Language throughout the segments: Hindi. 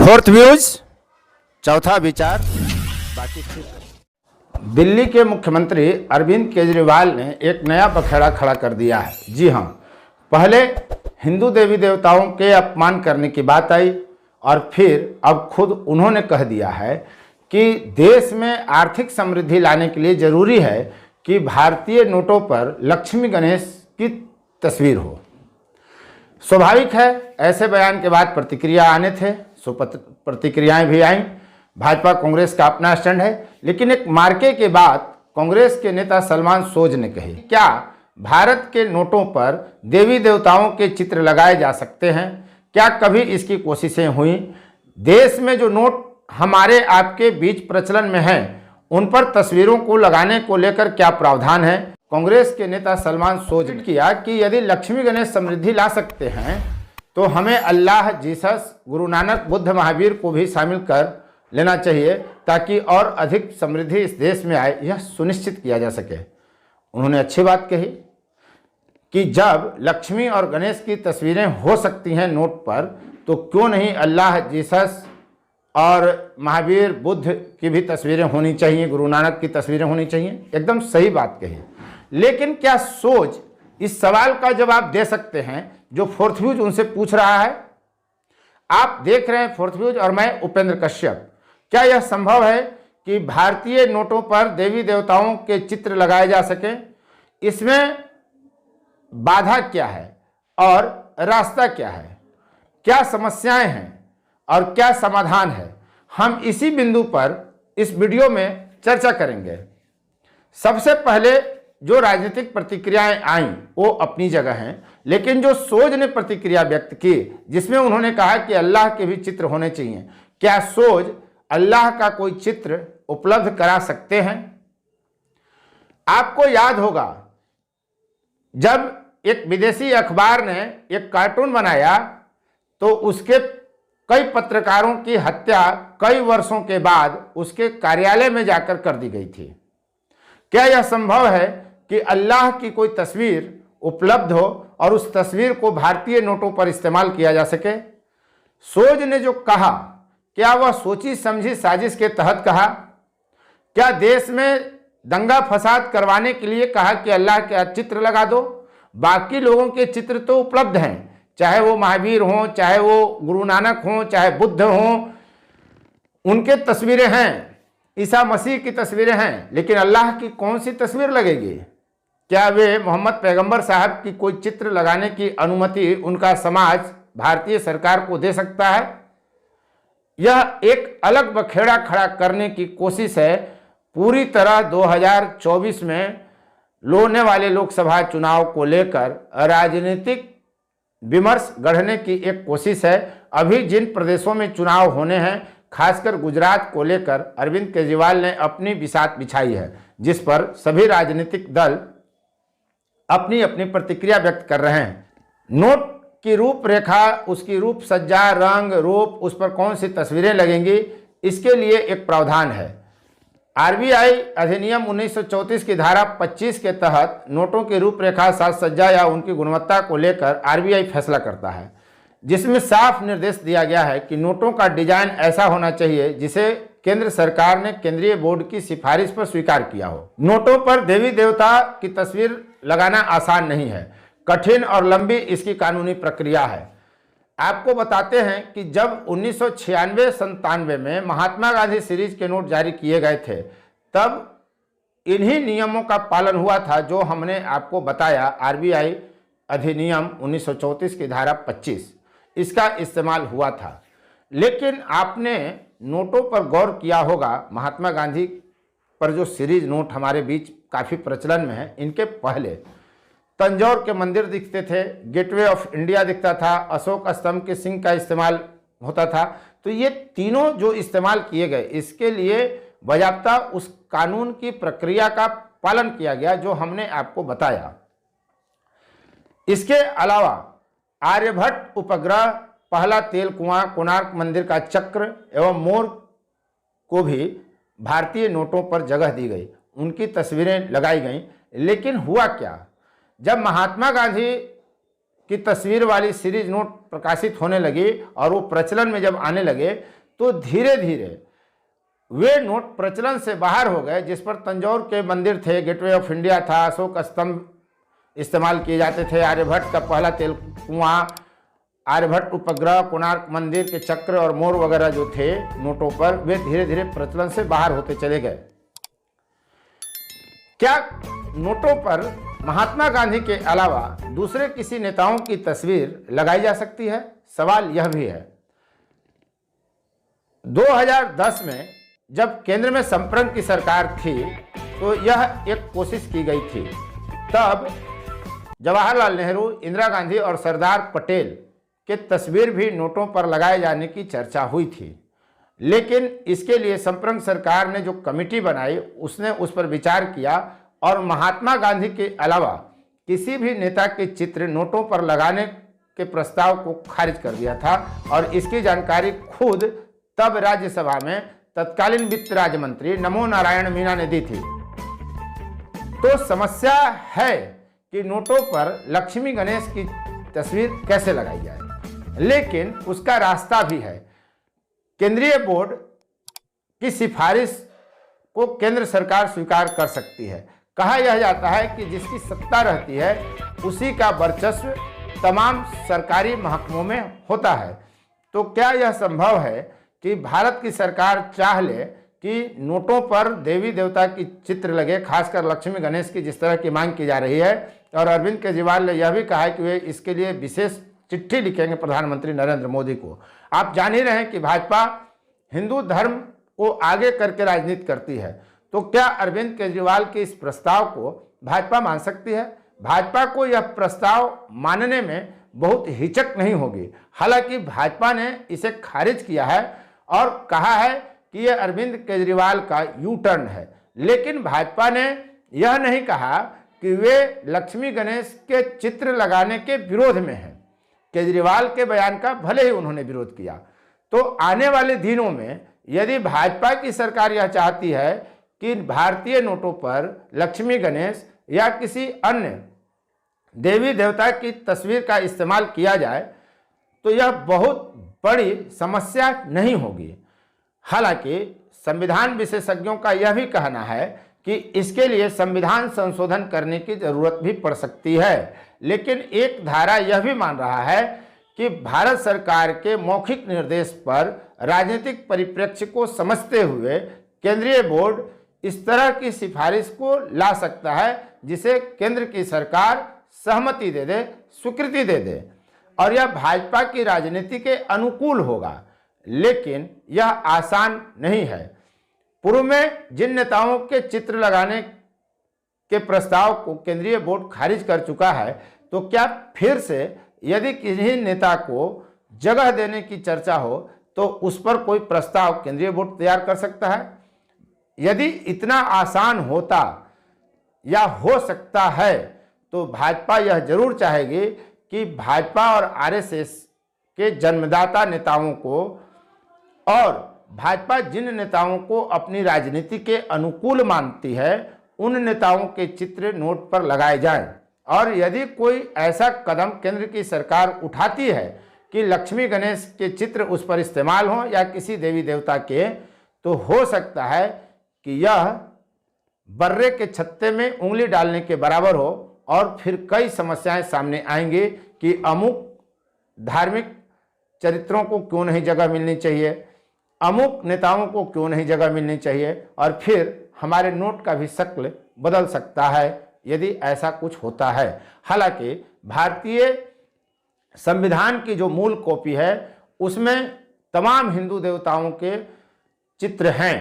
फोर्थ व्यूज, चौथा विचार बाकी ठीक। दिल्ली के मुख्यमंत्री अरविंद केजरीवाल ने एक नया बखेड़ा खड़ा कर दिया है। जी हाँ, पहले हिंदू देवी देवताओं के अपमान करने की बात आई और फिर अब खुद उन्होंने कह दिया है कि देश में आर्थिक समृद्धि लाने के लिए जरूरी है कि भारतीय नोटों पर लक्ष्मी गणेश की तस्वीर हो। स्वाभाविक है, ऐसे बयान के बाद प्रतिक्रिया आने थे, सो प्रतिक्रियाएं भी आईं। भाजपा कांग्रेस का अपना स्टैंड है, लेकिन एक मार्के के बाद कांग्रेस के नेता सलमान सोज ने कही, क्या भारत के नोटों पर देवी देवताओं के चित्र लगाए जा सकते हैं? क्या कभी इसकी कोशिशें हुई? देश में जो नोट हमारे आपके बीच प्रचलन में हैं, उन पर तस्वीरों को लगाने को लेकर क्या प्रावधान है? कांग्रेस के नेता सलमान सोज ने किया कि यदि लक्ष्मी गणेश समृद्धि ला सकते हैं तो हमें अल्लाह, जीसस, गुरु नानक, बुद्ध, महावीर को भी शामिल कर लेना चाहिए ताकि और अधिक समृद्धि इस देश में आए, यह सुनिश्चित किया जा सके। उन्होंने अच्छी बात कही कि जब लक्ष्मी और गणेश की तस्वीरें हो सकती हैं नोट पर, तो क्यों नहीं अल्लाह, जीसस और महावीर, बुद्ध की भी तस्वीरें होनी चाहिए, गुरु नानक की तस्वीरें होनी चाहिए। एकदम सही बात कही। लेकिन क्या सोच इस सवाल का जवाब दे सकते हैं जो फोर्थ व्यूज उनसे पूछ रहा है? आप देख रहे हैं फोर्थ व्यूज और मैं उपेंद्र कश्यप। क्या यह संभव है कि भारतीय नोटों पर देवी देवताओं के चित्र लगाए जा सके? इसमें बाधा क्या है और रास्ता क्या है? क्या समस्याएं हैं और क्या समाधान है? हम इसी बिंदु पर इस वीडियो में चर्चा करेंगे। सबसे पहले जो राजनीतिक प्रतिक्रियाएं आईं वो अपनी जगह हैं, लेकिन जो सोज ने प्रतिक्रिया व्यक्त की जिसमें उन्होंने कहा कि अल्लाह के भी चित्र होने चाहिए, क्या सोज अल्लाह का कोई चित्र उपलब्ध करा सकते हैं? आपको याद होगा जब एक विदेशी अखबार ने एक कार्टून बनाया तो उसके कई पत्रकारों की हत्या कई वर्षों के बाद उसके कार्यालय में जाकर कर दी गई थी। क्या यह संभव है कि अल्लाह की कोई तस्वीर उपलब्ध हो और उस तस्वीर को भारतीय नोटों पर इस्तेमाल किया जा सके? सोज ने जो कहा, क्या वह सोची समझी साजिश के तहत कहा? क्या देश में दंगा फसाद करवाने के लिए कहा कि अल्लाह का चित्र लगा दो? बाकी लोगों के चित्र तो उपलब्ध हैं, चाहे वो महावीर हों, चाहे वो गुरु नानक हों, चाहे बुद्ध हों, उनके तस्वीरें हैं, ईसा मसीह की तस्वीरें हैं, लेकिन अल्लाह की कौन सी तस्वीर लगेगी? क्या वे मोहम्मद पैगंबर साहब की कोई चित्र लगाने की अनुमति उनका समाज, भारतीय सरकार को दे सकता है? यह एक अलग बखेड़ा खड़ा करने की कोशिश है। पूरी तरह 2024 में होने वाले लोकसभा चुनाव को लेकर राजनीतिक विमर्श गढ़ने की एक कोशिश है। अभी जिन प्रदेशों में चुनाव होने हैं, खासकर गुजरात को लेकर अरविंद केजरीवाल ने अपनी बिसात बिछाई है, जिस पर सभी राजनीतिक दल अपनी अपनी प्रतिक्रिया व्यक्त कर रहे हैं। नोट की रूपरेखा, उसकी रूप सज्जा, रंग रूप, उस पर कौन सी तस्वीरें लगेंगी, इसके लिए एक प्रावधान है। आरबीआई अधिनियम 1934 की धारा 25 के तहत नोटों की रूपरेखा, साज सज्जा या उनकी गुणवत्ता को लेकर आरबीआई फैसला करता है, जिसमें साफ निर्देश दिया गया है कि नोटों का डिजाइन ऐसा होना चाहिए जिसे केंद्र सरकार ने केंद्रीय बोर्ड की सिफारिश पर स्वीकार किया हो। नोटों पर देवी देवता की तस्वीर लगाना आसान नहीं है, कठिन और लंबी इसकी कानूनी प्रक्रिया है। आपको बताते हैं कि जब 1996-97 में महात्मा गांधी सीरीज के नोट जारी किए गए थे, तब इन्हीं नियमों का पालन हुआ था जो हमने आपको बताया। आरबीआई अधिनियम 1934 की धारा 25, इसका इस्तेमाल हुआ था। लेकिन आपने नोटों पर गौर किया होगा, महात्मा गांधी पर जो सीरीज नोट हमारे बीच काफ़ी प्रचलन में है, इनके पहले तंजौर के मंदिर दिखते थे, गेटवे ऑफ इंडिया दिखता था, अशोक स्तंभ के सिंह का इस्तेमाल होता था। तो ये तीनों जो इस्तेमाल किए गए, इसके लिए बाकायदा उस कानून की प्रक्रिया का पालन किया गया जो हमने आपको बताया। इसके अलावा आर्यभट्ट उपग्रह, पहला तेल कुआं, कोणार्क मंदिर का चक्र एवं मोर को भी भारतीय नोटों पर जगह दी गई, उनकी तस्वीरें लगाई गईं। लेकिन हुआ क्या, जब महात्मा गांधी की तस्वीर वाली सीरीज नोट प्रकाशित होने लगी और वो प्रचलन में जब आने लगे तो धीरे धीरे वे नोट प्रचलन से बाहर हो गए, जिस पर तंजौर के मंदिर थे, गेटवे ऑफ इंडिया था, अशोक स्तंभ इस्तेमाल किए जाते थे, आर्यभट्ट का पहला तेल कुआं, आर्यभट्ट उपग्रह, कोणार्क मंदिर के चक्र और मोर वगैरह जो थे नोटों पर, वे धीरे धीरे प्रचलन से बाहर होते चले गए। क्या नोटों पर महात्मा गांधी के अलावा दूसरे किसी नेताओं की तस्वीर लगाई जा सकती है? सवाल यह भी है। 2010 में जब केंद्र में संप्रंग की सरकार थी तो यह एक कोशिश की गई थी। तब जवाहरलाल नेहरू, इंदिरा गांधी और सरदार पटेल के तस्वीर भी नोटों पर लगाए जाने की चर्चा हुई थी, लेकिन इसके लिए संप्रंग सरकार ने जो कमेटी बनाई उसने उस पर विचार किया और महात्मा गांधी के अलावा किसी भी नेता के चित्र नोटों पर लगाने के प्रस्ताव को खारिज कर दिया था। और इसकी जानकारी खुद तब राज्यसभा में तत्कालीन वित्त राज्य मंत्री नमो नारायण मीना ने दी थी। तो समस्या है कि नोटों पर लक्ष्मी गणेश की तस्वीर कैसे लगाई जाए, लेकिन उसका रास्ता भी है। केंद्रीय बोर्ड की सिफारिश को केंद्र सरकार स्वीकार कर सकती है। कहा यह जाता है कि जिसकी सत्ता रहती है उसी का वर्चस्व तमाम सरकारी महकमों में होता है। तो क्या यह संभव है कि भारत की सरकार चाह ले कि नोटों पर देवी देवता की चित्र लगे, खासकर लक्ष्मी गणेश की जिस तरह की मांग की जा रही है? और अरविंद केजरीवाल ने यह भी कहा है कि वे इसके लिए विशेष चिट्ठी लिखेंगे प्रधानमंत्री नरेंद्र मोदी को। आप जान ही रहे हैं कि भाजपा हिंदू धर्म को आगे करके राजनीति करती है, तो क्या अरविंद केजरीवाल के इस प्रस्ताव को भाजपा मान सकती है? भाजपा को यह प्रस्ताव मानने में बहुत हिचक नहीं होगी। हालांकि भाजपा ने इसे खारिज किया है और कहा है कि यह अरविंद केजरीवाल का यू टर्न है, लेकिन भाजपा ने यह नहीं कहा कि वे लक्ष्मी गणेश के चित्र लगाने के विरोध में हैं। केजरीवाल के बयान का भले ही उन्होंने विरोध किया। तो आने वाले दिनों में यदि भाजपा की सरकार यह चाहती है कि भारतीय नोटों पर लक्ष्मी गणेश या किसी अन्य देवी देवता की तस्वीर का इस्तेमाल किया जाए तो यह बहुत बड़ी समस्या नहीं होगी। हालांकि संविधान विशेषज्ञों का यह भी कहना है कि इसके लिए संविधान संशोधन करने की जरूरत भी पड़ सकती है, लेकिन एक धारा यह भी मान रहा है कि भारत सरकार के मौखिक निर्देश पर राजनीतिक परिप्रेक्ष्य को समझते हुए केंद्रीय बोर्ड इस तरह की सिफारिश को ला सकता है जिसे केंद्र की सरकार सहमति दे दे, स्वीकृति दे दे, और यह भाजपा की राजनीति के अनुकूल होगा। लेकिन यह आसान नहीं है। पूर्व में जिन नेताओं के चित्र लगाने के प्रस्ताव को केंद्रीय बोर्ड खारिज कर चुका है, तो क्या फिर से यदि किसी नेता को जगह देने की चर्चा हो तो उस पर कोई प्रस्ताव केंद्रीय बोर्ड तैयार कर सकता है? यदि इतना आसान होता या हो सकता है तो भाजपा यह जरूर चाहेगी कि भाजपा और आरएसएस के जन्मदाता नेताओं को और भाजपा जिन नेताओं को अपनी राजनीति के अनुकूल मानती है उन नेताओं के चित्र नोट पर लगाए जाएं। और यदि कोई ऐसा कदम केंद्र की सरकार उठाती है कि लक्ष्मी गणेश के चित्र उस पर इस्तेमाल हों या किसी देवी देवता के, तो हो सकता है कि यह बर्रे के छत्ते में उंगली डालने के बराबर हो और फिर कई समस्याएं सामने आएंगी कि अमुक धार्मिक चरित्रों को क्यों नहीं जगह मिलनी चाहिए, अमुक नेताओं को क्यों नहीं जगह मिलनी चाहिए, और फिर हमारे नोट का भी शक्ल बदल सकता है यदि ऐसा कुछ होता है। हालांकि भारतीय संविधान की जो मूल कॉपी है उसमें तमाम हिंदू देवताओं के चित्र हैं।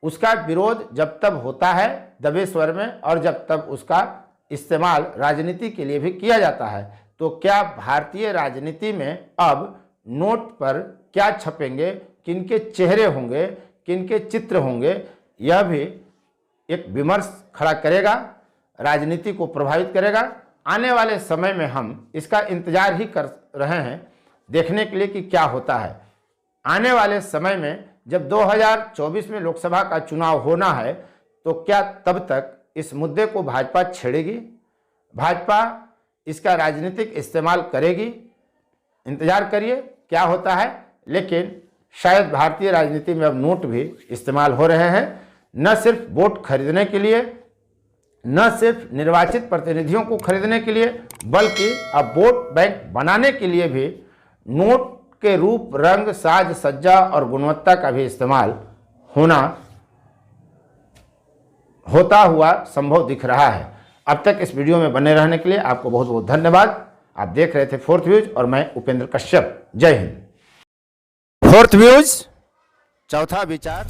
उसका विरोध जब तब होता है दबे स्वर में और जब तब उसका इस्तेमाल राजनीति के लिए भी किया जाता है। तो क्या भारतीय राजनीति में अब नोट पर क्या छपेंगे, किनके चेहरे होंगे, किनके चित्र होंगे, यह भी एक विमर्श खड़ा करेगा, राजनीति को प्रभावित करेगा। आने वाले समय में हम इसका इंतजार ही कर रहे हैं देखने के लिए कि क्या होता है। आने वाले समय में जब 2024 में लोकसभा का चुनाव होना है तो क्या तब तक इस मुद्दे को भाजपा छेड़ेगी? भाजपा इसका राजनीतिक इस्तेमाल करेगी। इंतजार करिए क्या होता है। लेकिन शायद भारतीय राजनीति में अब नोट भी इस्तेमाल हो रहे हैं, न सिर्फ वोट खरीदने के लिए, न सिर्फ निर्वाचित प्रतिनिधियों को खरीदने के लिए, बल्कि अब वोट बैंक बनाने के लिए भी नोट के रूप, रंग, साज सज्जा और गुणवत्ता का भी इस्तेमाल होता हुआ संभव दिख रहा है। अब तक इस वीडियो में बने रहने के लिए आपको बहुत बहुत धन्यवाद। आप देख रहे थे फोर्थ व्यूज और मैं उपेंद्र कश्यप। जय हिंद। फोर्थ व्यूज, चौथा विचार।